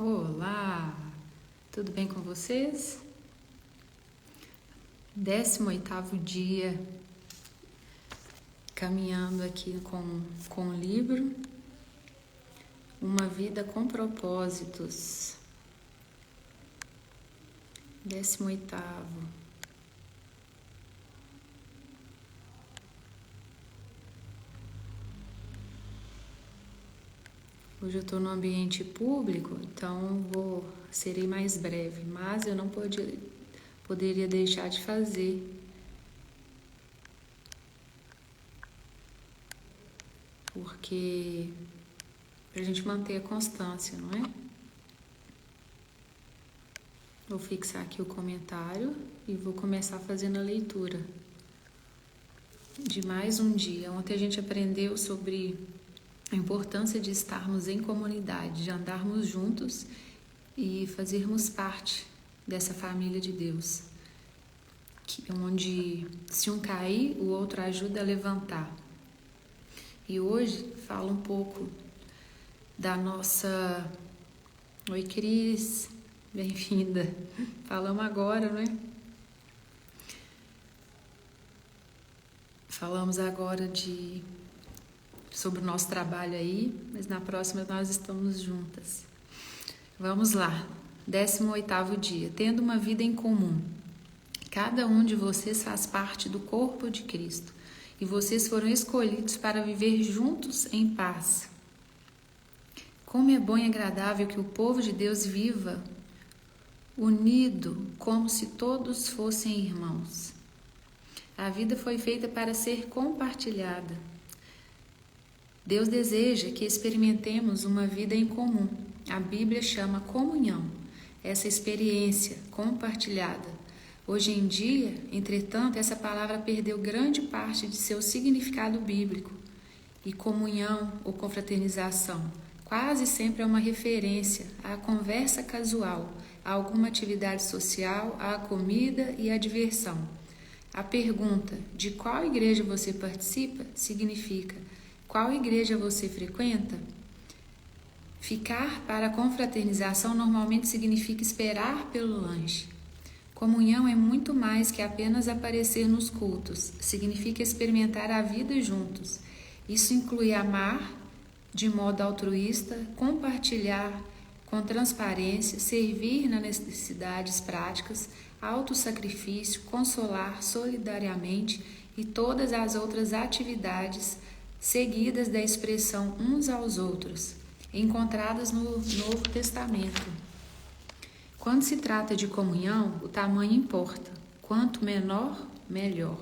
Olá, tudo bem com vocês? 18º dia, caminhando aqui com o livro Uma Vida com Propósitos. 18º. Hoje eu estou no ambiente público, então serei mais breve, mas eu não poderia deixar de fazer porque para a gente manter a constância, não é? Vou fixar aqui o comentário e vou começar fazendo a leitura de mais um dia. Ontem a gente aprendeu sobre a importância de estarmos em comunidade, de andarmos juntos e fazermos parte dessa família de Deus, onde se um cair, o outro ajuda a levantar. E hoje fala um pouco da nossa... Oi, Cris, bem-vinda. Falamos agora, não é? Falamos agora sobre o nosso trabalho aí, mas na próxima nós estamos juntas. Vamos lá, 18º dia, tendo uma vida em comum. Cada um de vocês faz parte do corpo de Cristo e vocês foram escolhidos para viver juntos em paz. Como é bom e agradável que o povo de Deus viva unido, como se todos fossem irmãos. A vida foi feita para ser compartilhada. Deus deseja que experimentemos uma vida em comum. A Bíblia chama comunhão, essa experiência compartilhada. Hoje em dia, entretanto, essa palavra perdeu grande parte de seu significado bíblico. E comunhão ou confraternização quase sempre é uma referência à conversa casual, a alguma atividade social, à comida e à diversão. A pergunta de qual igreja você participa significa: qual igreja você frequenta? Ficar para a confraternização normalmente significa esperar pelo lanche. Comunhão é muito mais que apenas aparecer nos cultos. Significa experimentar a vida juntos. Isso inclui amar de modo altruísta, compartilhar com transparência, servir nas necessidades práticas, autossacrifício, consolar solidariamente e todas as outras atividades seguidas da expressão uns aos outros, encontradas no Novo Testamento. Quando se trata de comunhão, o tamanho importa. Quanto menor, melhor.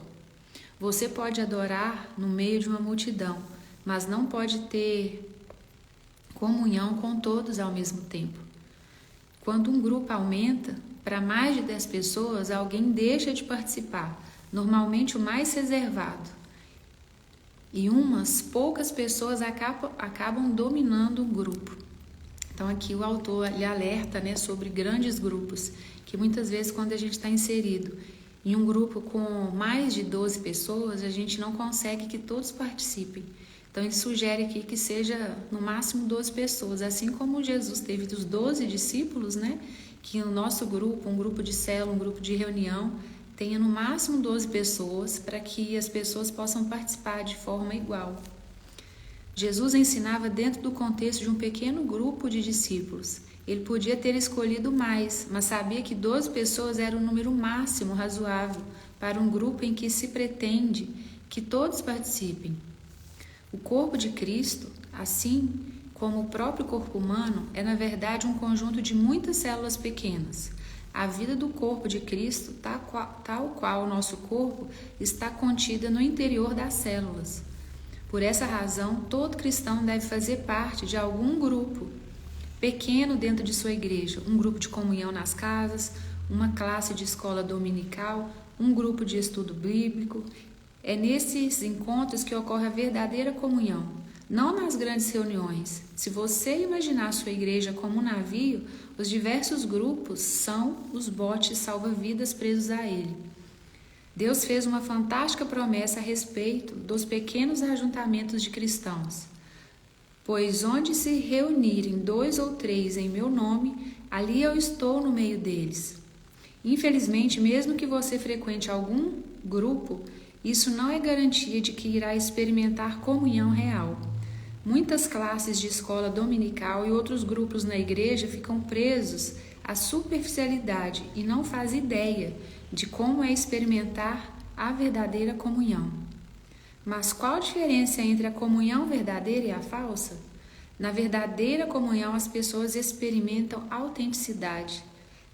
Você pode adorar no meio de uma multidão, mas não pode ter comunhão com todos ao mesmo tempo. Quando um grupo aumenta para mais de 10 pessoas, alguém deixa de participar, normalmente o mais reservado. E umas poucas pessoas acabam dominando o grupo. Então aqui o autor lhe alerta, sobre grandes grupos, que muitas vezes quando a gente está inserido em um grupo com mais de 12 pessoas, a gente não consegue que todos participem. Então ele sugere aqui que seja no máximo 12 pessoas, assim como Jesus teve dos 12 discípulos, que o nosso grupo, um grupo de célula, um grupo de reunião, tenha no máximo 12 pessoas, para que as pessoas possam participar de forma igual. Jesus ensinava dentro do contexto de um pequeno grupo de discípulos. Ele podia ter escolhido mais, mas sabia que 12 pessoas era o número máximo razoável para um grupo em que se pretende que todos participem. O corpo de Cristo, assim como o próprio corpo humano, é na verdade um conjunto de muitas células pequenas. A vida do corpo de Cristo, tal qual o nosso corpo, está contida no interior das células. Por essa razão, todo cristão deve fazer parte de algum grupo pequeno dentro de sua igreja, um grupo de comunhão nas casas, uma classe de escola dominical, um grupo de estudo bíblico. É nesses encontros que ocorre a verdadeira comunhão, não nas grandes reuniões. Se você imaginar sua igreja como um navio, os diversos grupos são os botes salva-vidas presos a ele. Deus fez uma fantástica promessa a respeito dos pequenos ajuntamentos de cristãos. Pois onde se reunirem 2 ou 3 em meu nome, ali eu estou no meio deles. Infelizmente, mesmo que você frequente algum grupo, isso não é garantia de que irá experimentar comunhão real. Muitas classes de escola dominical e outros grupos na igreja ficam presos à superficialidade e não fazem ideia de como é experimentar a verdadeira comunhão. Mas qual a diferença entre a comunhão verdadeira e a falsa? Na verdadeira comunhão, as pessoas experimentam autenticidade.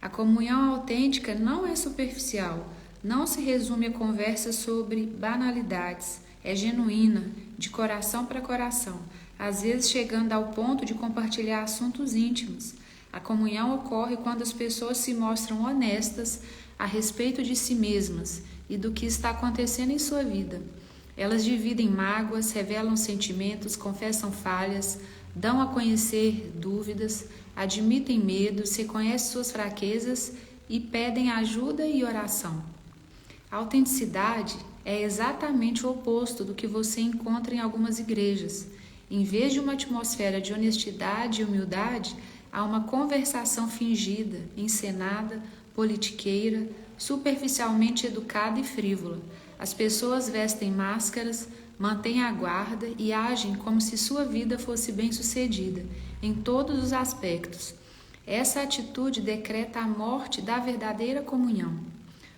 A comunhão autêntica não é superficial, não se resume a conversas sobre banalidades, é genuína, de coração para coração, às vezes chegando ao ponto de compartilhar assuntos íntimos. A comunhão ocorre quando as pessoas se mostram honestas a respeito de si mesmas e do que está acontecendo em sua vida. Elas dividem mágoas, revelam sentimentos, confessam falhas, dão a conhecer dúvidas, admitem medos, reconhecem suas fraquezas e pedem ajuda e oração. A autenticidade é exatamente o oposto do que você encontra em algumas igrejas. Em vez de uma atmosfera de honestidade e humildade, há uma conversação fingida, encenada, politiqueira, superficialmente educada e frívola. As pessoas vestem máscaras, mantêm a guarda e agem como se sua vida fosse bem-sucedida em todos os aspectos. Essa atitude decreta a morte da verdadeira comunhão.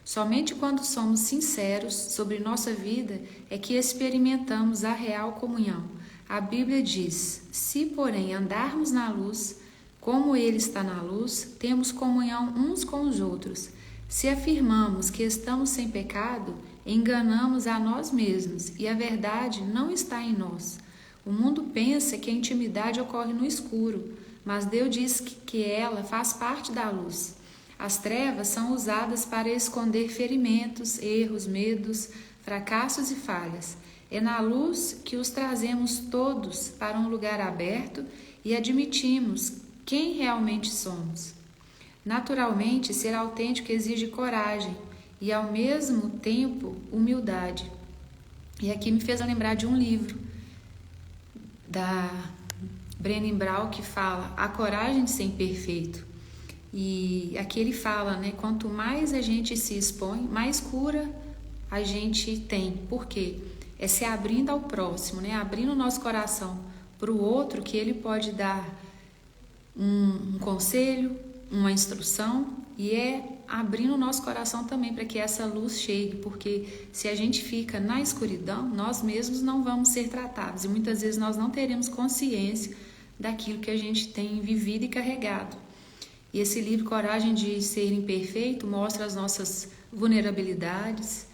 Somente quando somos sinceros sobre nossa vida é que experimentamos a real comunhão. A Bíblia diz: se, porém, andarmos na luz, como Ele está na luz, temos comunhão uns com os outros. Se afirmamos que estamos sem pecado, enganamos a nós mesmos e a verdade não está em nós. O mundo pensa que a intimidade ocorre no escuro, mas Deus diz que ela faz parte da luz. As trevas são usadas para esconder ferimentos, erros, medos, fracassos e falhas. É na luz que os trazemos todos para um lugar aberto e admitimos quem realmente somos. Naturalmente, ser autêntico exige coragem e, ao mesmo tempo, humildade. E aqui me fez lembrar de um livro da Brené Brown que fala A Coragem de Ser Imperfeito. E aqui ele fala, quanto mais a gente se expõe, mais cura a gente tem. Por quê? É se abrindo ao próximo, abrindo o nosso coração para o outro, que ele pode dar um conselho, uma instrução, e é abrindo o nosso coração também para que essa luz chegue, porque se a gente fica na escuridão, nós mesmos não vamos ser tratados e muitas vezes nós não teremos consciência daquilo que a gente tem vivido e carregado. E esse livro, Coragem de Ser Imperfeito, mostra as nossas vulnerabilidades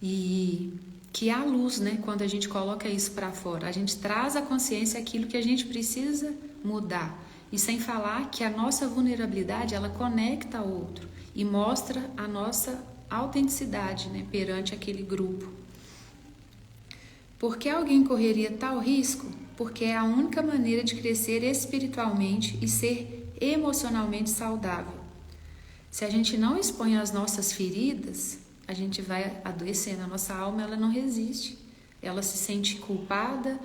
e que há luz, quando a gente coloca isso para fora. A gente traz à consciência aquilo que a gente precisa mudar. E sem falar que a nossa vulnerabilidade, ela conecta ao outro e mostra a nossa autenticidade, perante aquele grupo. Por que alguém correria tal risco? Porque é a única maneira de crescer espiritualmente e ser emocionalmente saudável. Se a gente não expõe as nossas feridas, a gente vai adoecendo. A nossa alma, ela não resiste. Ela se sente culpada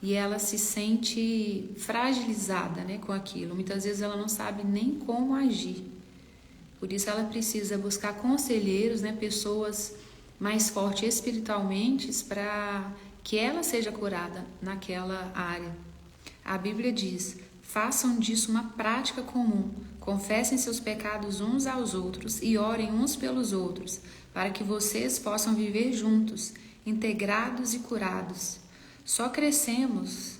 e ela se sente fragilizada, com aquilo. Muitas vezes ela não sabe nem como agir. Por isso ela precisa buscar conselheiros, pessoas mais fortes espiritualmente, para que ela seja curada naquela área. A Bíblia diz: façam disso uma prática comum, confessem seus pecados uns aos outros e orem uns pelos outros, para que vocês possam viver juntos, integrados e curados. Só crescemos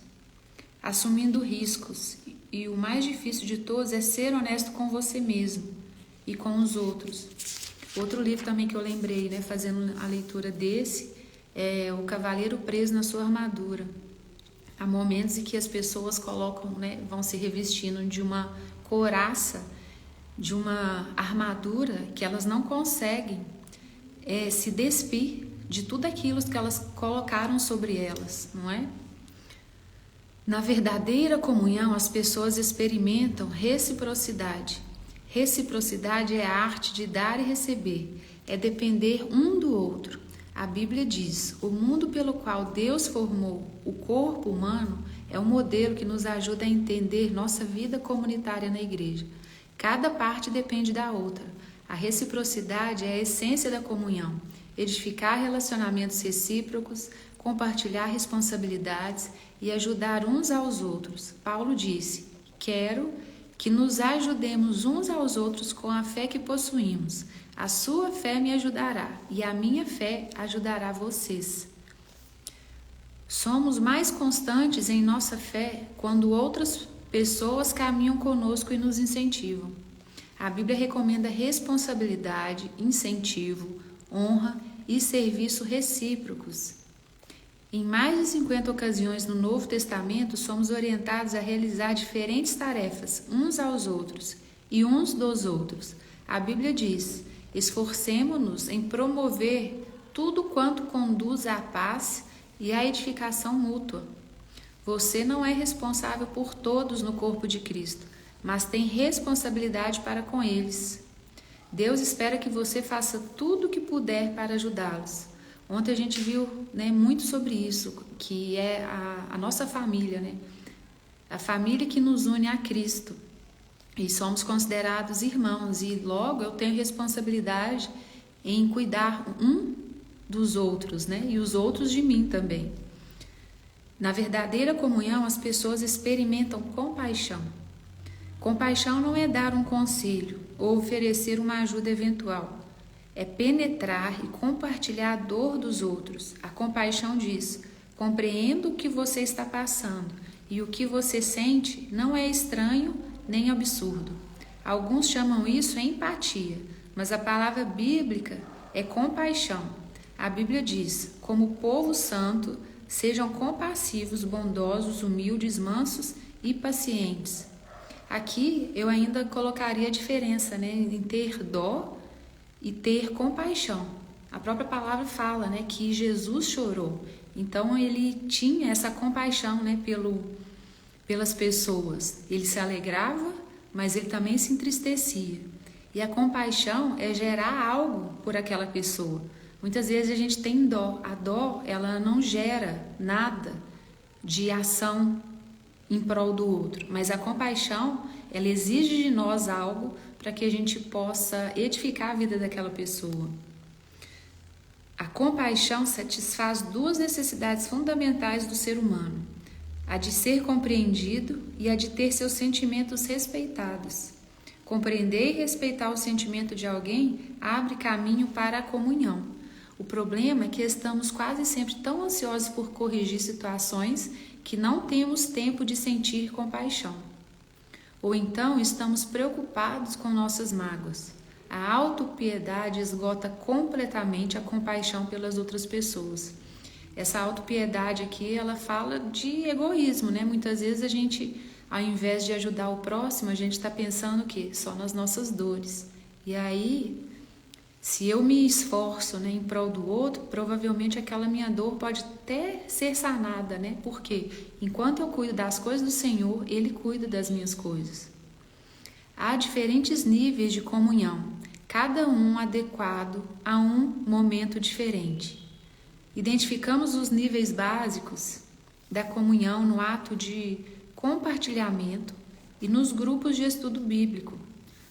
assumindo riscos, e o mais difícil de todos é ser honesto com você mesmo e com os outros. Outro livro também que eu lembrei, fazendo a leitura desse, é O Cavaleiro Preso na Sua Armadura. Há momentos em que as pessoas colocam, vão se revestindo de uma couraça, de uma armadura que elas não conseguem se despir de tudo aquilo que elas colocaram sobre elas, não é? Na verdadeira comunhão, as pessoas experimentam reciprocidade. Reciprocidade é a arte de dar e receber, é depender um do outro. A Bíblia diz: o mundo pelo qual Deus formou o corpo humano é um modelo que nos ajuda a entender nossa vida comunitária na igreja. Cada parte depende da outra. A reciprocidade é a essência da comunhão. Edificar relacionamentos recíprocos, compartilhar responsabilidades e ajudar uns aos outros. Paulo disse: quero que nos ajudemos uns aos outros com a fé que possuímos. A sua fé me ajudará e a minha fé ajudará vocês. Somos mais constantes em nossa fé quando outras pessoas caminham conosco e nos incentivam. A Bíblia recomenda responsabilidade, incentivo, honra e serviço recíprocos. Em mais de 50 ocasiões no Novo Testamento, somos orientados a realizar diferentes tarefas uns aos outros e uns dos outros. A Bíblia diz: esforcemo-nos em promover tudo quanto conduz à paz e à edificação mútua. Você não é responsável por todos no corpo de Cristo, mas tem responsabilidade para com eles. Deus espera que você faça tudo o que puder para ajudá-los. Ontem a gente viu, muito sobre isso, que é a nossa família, a família que nos une a Cristo. E somos considerados irmãos, e logo eu tenho responsabilidade em cuidar um dos outros, e os outros de mim também. Na verdadeira comunhão, as pessoas experimentam compaixão. Compaixão não é dar um conselho ou oferecer uma ajuda eventual. É penetrar e compartilhar a dor dos outros. A compaixão diz: compreendo o que você está passando, e o que você sente não é estranho nem absurdo. Alguns chamam isso empatia, mas a palavra bíblica é compaixão. A Bíblia diz: como povo santo, sejam compassivos, bondosos, humildes, mansos e pacientes. Aqui eu ainda colocaria a diferença, em ter dó e ter compaixão. A própria palavra fala, que Jesus chorou. Então ele tinha essa compaixão, pelas pessoas. Ele se alegrava, mas ele também se entristecia. E a compaixão é gerar algo por aquela pessoa. Muitas vezes a gente tem dó. A dó, ela não gera nada de ação em prol do outro, mas a compaixão, ela exige de nós algo para que a gente possa edificar a vida daquela pessoa. A compaixão satisfaz duas necessidades fundamentais do ser humano: a de ser compreendido e a de ter seus sentimentos respeitados. Compreender e respeitar o sentimento de alguém abre caminho para a comunhão. O problema é que estamos quase sempre tão ansiosos por corrigir situações que não temos tempo de sentir compaixão. Ou então estamos preocupados com nossas mágoas. A autopiedade esgota completamente a compaixão pelas outras pessoas. Essa autopiedade aqui, ela fala de egoísmo, Muitas vezes a gente, ao invés de ajudar o próximo, a gente está pensando o quê? Só nas nossas dores. E aí, se eu me esforço, em prol do outro, provavelmente aquela minha dor pode até ser sanada, Porque enquanto eu cuido das coisas do Senhor, Ele cuida das minhas coisas. Há diferentes níveis de comunhão, cada um adequado a um momento diferente. Identificamos os níveis básicos da comunhão no ato de compartilhamento e nos grupos de estudo bíblico.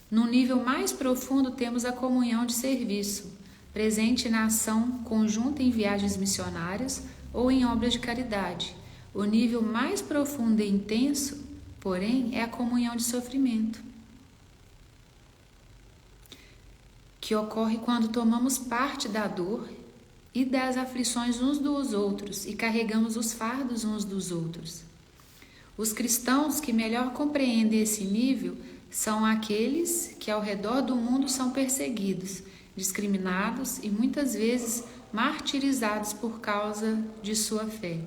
No nível mais profundo temos a comunhão de serviço, presente na ação conjunta em viagens missionárias ou em obras de caridade. O nível mais profundo e intenso, porém, é a comunhão de sofrimento, que ocorre quando tomamos parte da dor e das aflições uns dos outros e carregamos os fardos uns dos outros. Os cristãos que melhor compreendem esse nível são aqueles que ao redor do mundo são perseguidos, discriminados e muitas vezes martirizados por causa de sua fé.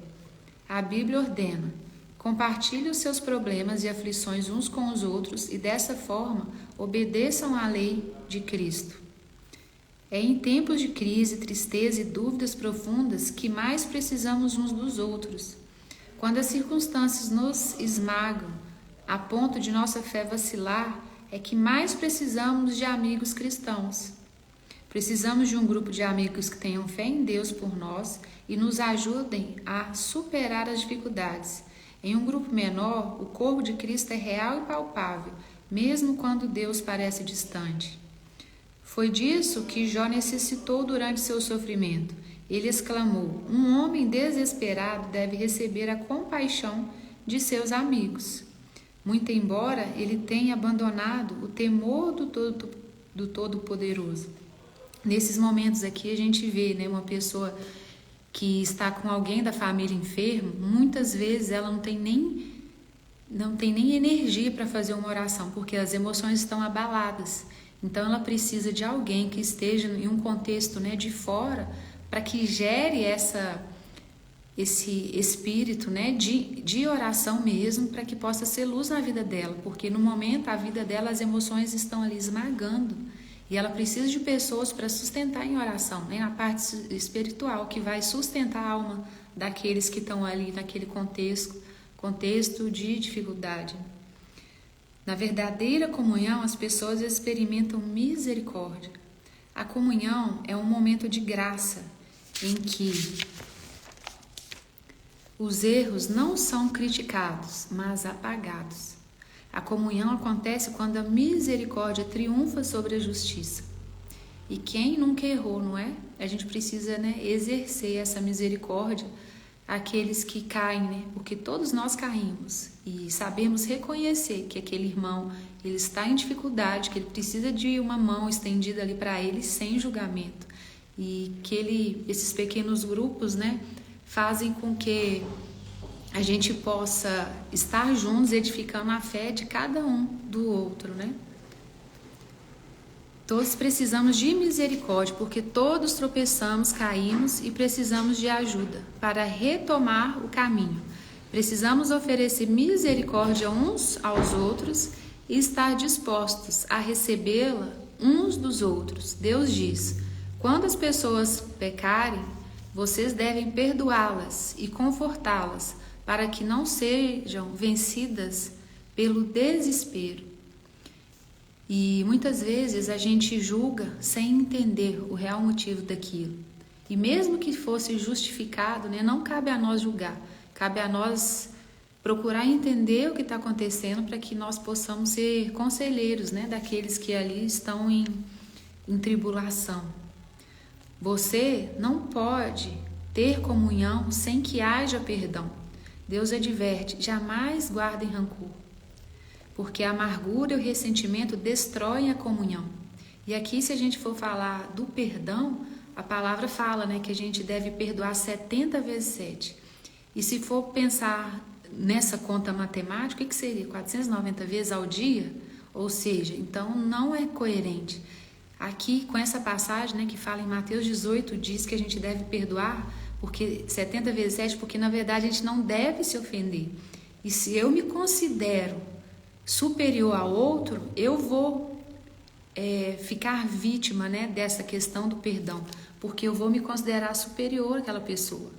A Bíblia ordena: compartilhe os seus problemas e aflições uns com os outros e dessa forma obedeçam à lei de Cristo. É em tempos de crise, tristeza e dúvidas profundas que mais precisamos uns dos outros. Quando as circunstâncias nos esmagam a ponto de nossa fé vacilar, é que mais precisamos de amigos cristãos. Precisamos de um grupo de amigos que tenham fé em Deus por nós e nos ajudem a superar as dificuldades. Em um grupo menor, o corpo de Cristo é real e palpável, mesmo quando Deus parece distante. Foi disso que Jó necessitou durante seu sofrimento. Ele exclamou: um homem desesperado deve receber a compaixão de seus amigos. Muito embora ele tenha abandonado o temor do Todo-Poderoso. Nesses momentos aqui a gente vê, né, uma pessoa que está com alguém da família enfermo, muitas vezes ela não tem nem energia para fazer uma oração, porque as emoções estão abaladas. Então ela precisa de alguém que esteja em um contexto, né, de fora, para que gere esse espírito, né, de oração mesmo, para que possa ser luz na vida dela, porque no momento a vida dela, as emoções estão ali esmagando, e ela precisa de pessoas para sustentar em oração, né, a parte espiritual que vai sustentar a alma daqueles que estão ali naquele contexto de dificuldade. Na verdadeira comunhão, as pessoas experimentam misericórdia. A comunhão é um momento de graça em que os erros não são criticados, mas apagados. A comunhão acontece quando a misericórdia triunfa sobre a justiça. E quem nunca errou, não é? A gente precisa, né, exercer essa misericórdia àqueles que caem, né? Porque todos nós caímos e sabemos reconhecer que aquele irmão, ele está em dificuldade, que ele precisa de uma mão estendida ali para ele sem julgamento. E que esses pequenos grupos, né, fazem com que a gente possa estar juntos edificando a fé de cada um do outro, né? Todos precisamos de misericórdia, porque todos tropeçamos, caímos e precisamos de ajuda para retomar o caminho. Precisamos oferecer misericórdia uns aos outros e estar dispostos a recebê-la uns dos outros. Deus diz: quando as pessoas pecarem, vocês devem perdoá-las e confortá-las, para que não sejam vencidas pelo desespero. E muitas vezes a gente julga sem entender o real motivo daquilo. E mesmo que fosse justificado, né, não cabe a nós julgar. Cabe a nós procurar entender o que está acontecendo para que nós possamos ser conselheiros, né, daqueles que ali estão em tribulação. Você não pode ter comunhão sem que haja perdão. Deus adverte: jamais guardem rancor, porque a amargura e o ressentimento destroem a comunhão. E aqui, se a gente for falar do perdão, a palavra fala, né, que a gente deve perdoar 70 vezes 7. E se for pensar nessa conta matemática, o que seria? 490 vezes ao dia? Ou seja, então não é coerente. Aqui, com essa passagem, né, que fala em Mateus 18, diz que a gente deve perdoar porque 70 vezes 7, porque na verdade a gente não deve se ofender. E se eu me considero superior ao outro, eu vou ficar vítima, né, dessa questão do perdão, porque eu vou me considerar superior àquela pessoa.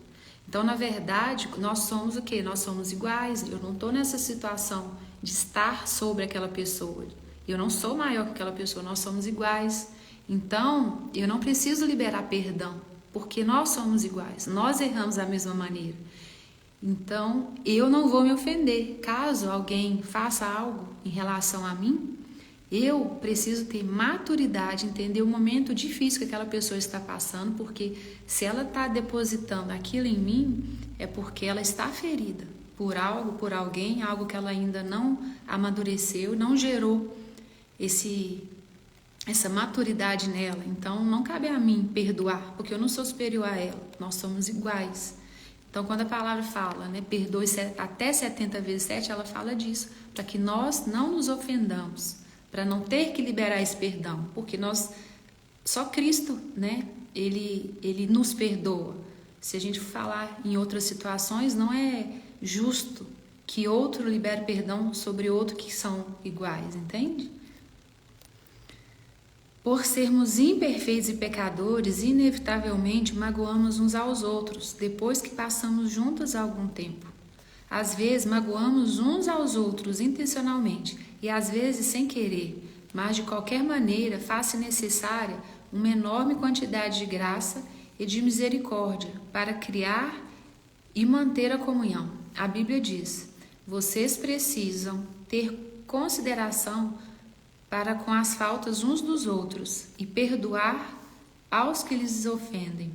Então, na verdade, nós somos o quê? Nós somos iguais. Eu não estou nessa situação de estar sobre aquela pessoa. Eu não sou maior que aquela pessoa, nós somos iguais. Então, eu não preciso liberar perdão, porque nós somos iguais, nós erramos da mesma maneira. Então, eu não vou me ofender. Caso alguém faça algo em relação a mim, eu preciso ter maturidade, entender o momento difícil que aquela pessoa está passando, porque se ela está depositando aquilo em mim, é porque ela está ferida por algo, por alguém, algo que ela ainda não amadureceu, não gerou essa maturidade nela. Então não cabe a mim perdoar, porque eu não sou superior a ela, nós somos iguais. Então quando a palavra fala, né, perdoe até 70 vezes 7, ela fala disso, para que nós não nos ofendamos, para não ter que liberar esse perdão, porque só Cristo, né, ele nos perdoa. Se a gente falar em outras situações, não é justo que outro libere perdão sobre outro que são iguais, entende? Por sermos imperfeitos e pecadores, inevitavelmente magoamos uns aos outros, depois que passamos juntos há algum tempo. Às vezes magoamos uns aos outros intencionalmente e às vezes sem querer, mas de qualquer maneira faz-se necessária uma enorme quantidade de graça e de misericórdia para criar e manter a comunhão. A Bíblia diz: vocês precisam ter consideração para com as faltas uns dos outros e perdoar aos que lhes ofendem.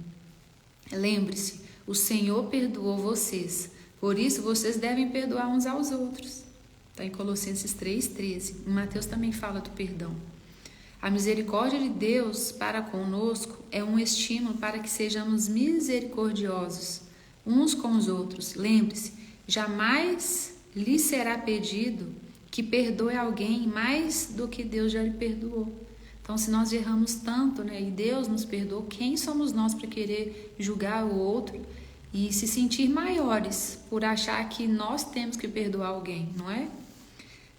Lembre-se, o Senhor perdoou vocês, por isso vocês devem perdoar uns aos outros. Está em Colossenses 3,13. Em Mateus também fala do perdão. A misericórdia de Deus para conosco é um estímulo para que sejamos misericordiosos uns com os outros. Lembre-se, jamais lhe será pedido que perdoe alguém mais do que Deus já lhe perdoou. Então, se nós erramos tanto, né, e Deus nos perdoou, quem somos nós para querer julgar o outro e se sentir maiores por achar que nós temos que perdoar alguém, não é?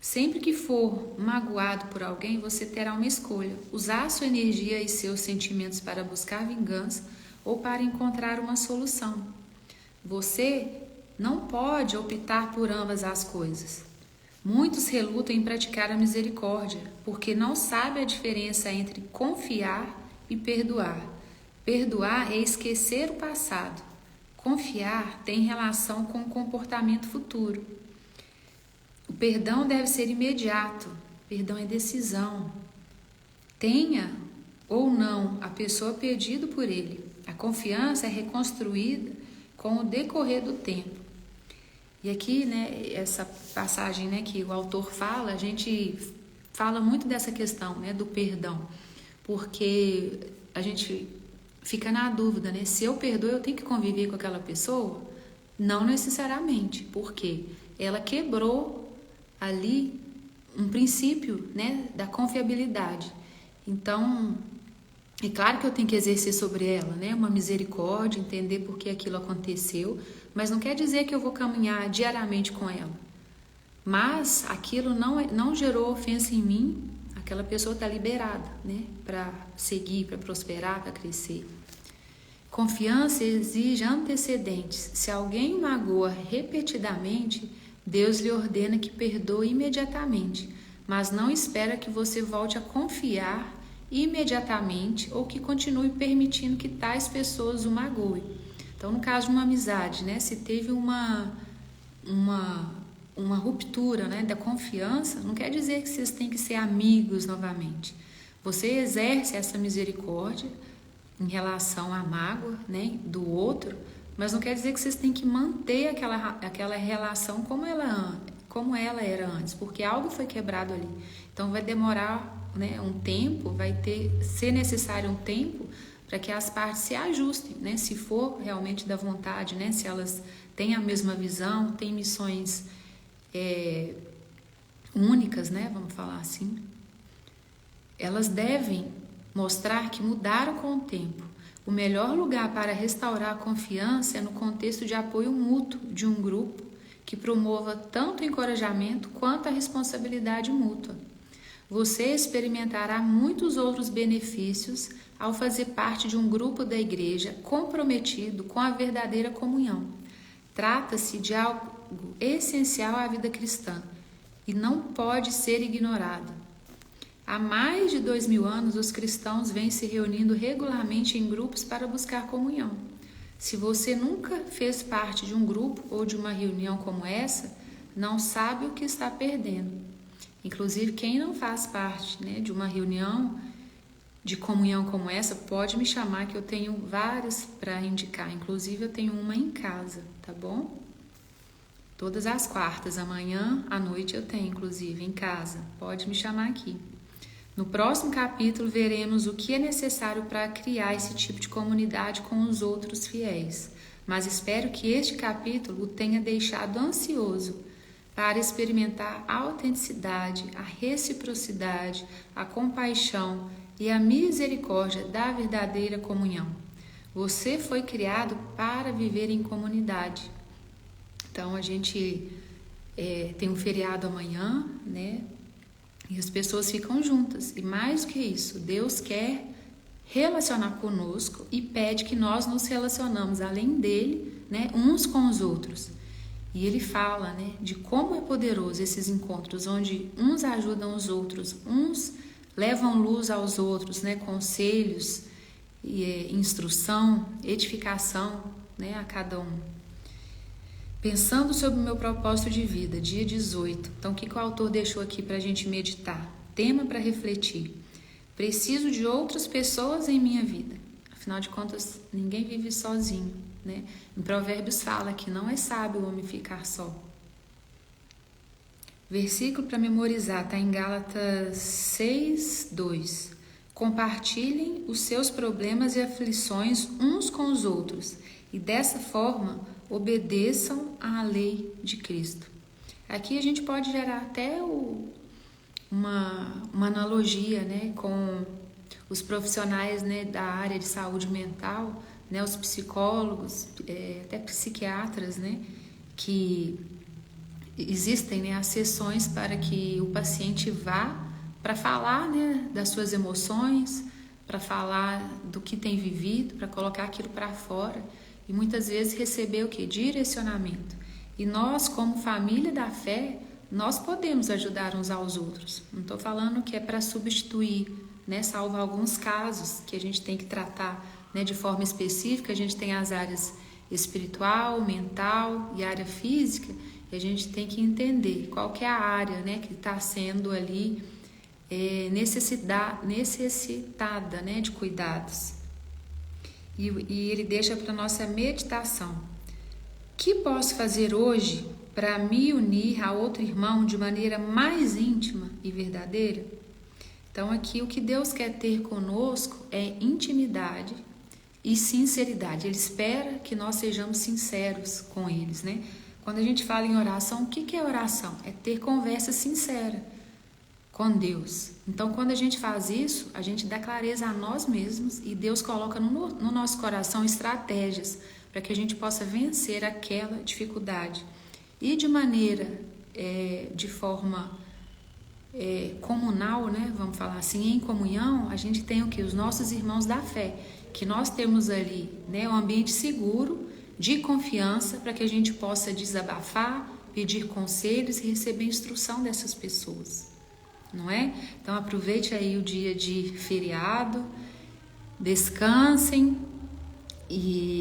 Sempre que for magoado por alguém, você terá uma escolha: usar sua energia e seus sentimentos para buscar vingança ou para encontrar uma solução. Você não pode optar por ambas as coisas. Muitos relutam em praticar a misericórdia, porque não sabem a diferença entre confiar e perdoar. Perdoar é esquecer o passado. Confiar tem relação com o comportamento futuro. O perdão deve ser imediato. Perdão é decisão. Tenha ou não a pessoa pedido por ele. A confiança é reconstruída com o decorrer do tempo. E aqui, né, essa passagem, né, que o autor fala, a gente fala muito dessa questão, né, do perdão, porque a gente fica na dúvida, né, se eu perdoo, eu tenho que conviver com aquela pessoa? Não necessariamente, porque ela quebrou ali um princípio, né, da confiabilidade. Então, é claro que eu tenho que exercer sobre ela, né, uma misericórdia, entender por que aquilo aconteceu, mas não quer dizer que eu vou caminhar diariamente com ela. Mas aquilo não gerou ofensa em mim, aquela pessoa está liberada, né, para seguir, para prosperar, para crescer. Confiança exige antecedentes. Se alguém magoa repetidamente, Deus lhe ordena que perdoe imediatamente, mas não espera que você volte a confiar imediatamente ou que continue permitindo que tais pessoas o magoem. Então, no caso de uma amizade, né, se teve uma ruptura, né, da confiança, não quer dizer que vocês têm que ser amigos novamente. Você exerce essa misericórdia em relação à mágoa, né, do outro, mas não quer dizer que vocês têm que manter aquela relação como ela era antes, porque algo foi quebrado ali. Então vai demorar, né, um tempo, vai ser necessário um tempo para que as partes se ajustem, né, se for realmente da vontade, né, se elas têm a mesma visão, têm missões únicas, né, vamos falar assim. Elas devem mostrar que mudaram com o tempo. O melhor lugar para restaurar a confiança é no contexto de apoio mútuo de um grupo que promova tanto o encorajamento quanto a responsabilidade mútua. Você experimentará muitos outros benefícios ao fazer parte de um grupo da igreja comprometido com a verdadeira comunhão. Trata-se de algo essencial à vida cristã e não pode ser ignorado. Há mais de 2000 anos, os cristãos vêm se reunindo regularmente em grupos para buscar comunhão. Se você nunca fez parte de um grupo ou de uma reunião como essa, não sabe o que está perdendo. Inclusive, quem não faz parte, né, de uma reunião de comunhão como essa, pode me chamar que eu tenho várias para indicar. Inclusive, eu tenho uma em casa, tá bom? Todas as quartas, amanhã à noite eu tenho, inclusive, em casa. Pode me chamar aqui. No próximo capítulo, veremos o que é necessário para criar esse tipo de comunidade com os outros fiéis. Mas espero que este capítulo o tenha deixado ansioso para experimentar a autenticidade, a reciprocidade, a compaixão e a misericórdia da verdadeira comunhão. Você foi criado para viver em comunidade. Então, a gente tem um feriado amanhã, né? E as pessoas ficam juntas. E mais do que isso, Deus quer relacionar conosco e pede que nós nos relacionamos, além dele, né, uns com os outros. E ele fala, né, de como é poderoso esses encontros, onde uns ajudam os outros, uns levam luz aos outros, né, conselhos, instrução, edificação, né, a cada um. Pensando sobre o meu propósito de vida, dia 18. Então, o que o autor deixou aqui para a gente meditar? Tema para refletir. Preciso de outras pessoas em minha vida. Afinal de contas, ninguém vive sozinho, né? Em Provérbios fala que não é sábio o homem ficar só. Versículo para memorizar está em Gálatas 6:2. Compartilhem os seus problemas e aflições uns com os outros e dessa forma obedeçam à lei de Cristo. Aqui a gente pode gerar até uma analogia, né, com os profissionais, né, da área de saúde mental, né, os psicólogos, até psiquiatras, né, que existem, né, as sessões para que o paciente vá para falar, né, das suas emoções, para falar do que tem vivido, para colocar aquilo para fora e muitas vezes receber o que? Direcionamento. E nós, como família da fé, nós podemos ajudar uns aos outros. Não estou falando que é para substituir, né, salvo alguns casos que a gente tem que tratar, né, de forma específica. A gente tem as áreas espiritual, mental e área física, e a gente tem que entender qual que é a área, né, que está sendo ali necessitada, né, de cuidados. E ele deixa para nossa meditação. O que posso fazer hoje para me unir a outro irmão de maneira mais íntima e verdadeira? Então aqui o que Deus quer ter conosco é intimidade e sinceridade. Ele espera que nós sejamos sinceros com eles, né? Quando a gente fala em oração, o que é oração? É ter conversa sincera com Deus. Então, quando a gente faz isso, a gente dá clareza a nós mesmos e Deus coloca no nosso coração estratégias para que a gente possa vencer aquela dificuldade. E de maneira, de forma comunal, né? Vamos falar assim, em comunhão, a gente tem o que? Os nossos irmãos da fé, que nós temos ali, né, um ambiente seguro, de confiança, para que a gente possa desabafar, pedir conselhos e receber instrução dessas pessoas, não é? Então aproveite aí o dia de feriado, descansem,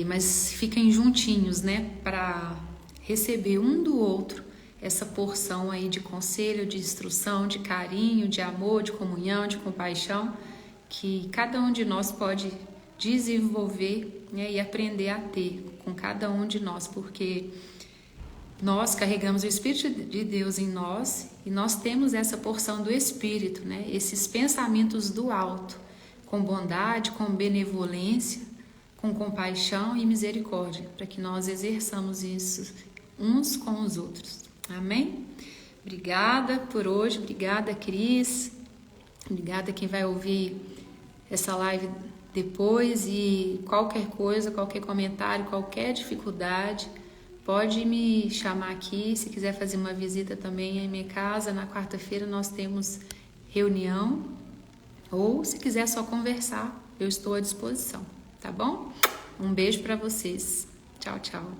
mas fiquem juntinhos, né, para receber um do outro essa porção aí de conselho, de instrução, de carinho, de amor, de comunhão, de compaixão, que cada um de nós pode desenvolver, né, e aprender a ter com cada um de nós, porque nós carregamos o Espírito de Deus em nós e nós temos essa porção do Espírito, né, esses pensamentos do alto, com bondade, com benevolência, com compaixão e misericórdia, para que nós exerçamos isso uns com os outros. Amém? Obrigada por hoje, obrigada, Cris, obrigada quem vai ouvir essa live depois, e qualquer coisa, qualquer comentário, qualquer dificuldade, pode me chamar aqui. Se quiser fazer uma visita também em minha casa, na quarta-feira nós temos reunião, ou se quiser só conversar, eu estou à disposição, tá bom? Um beijo para vocês. Tchau, tchau.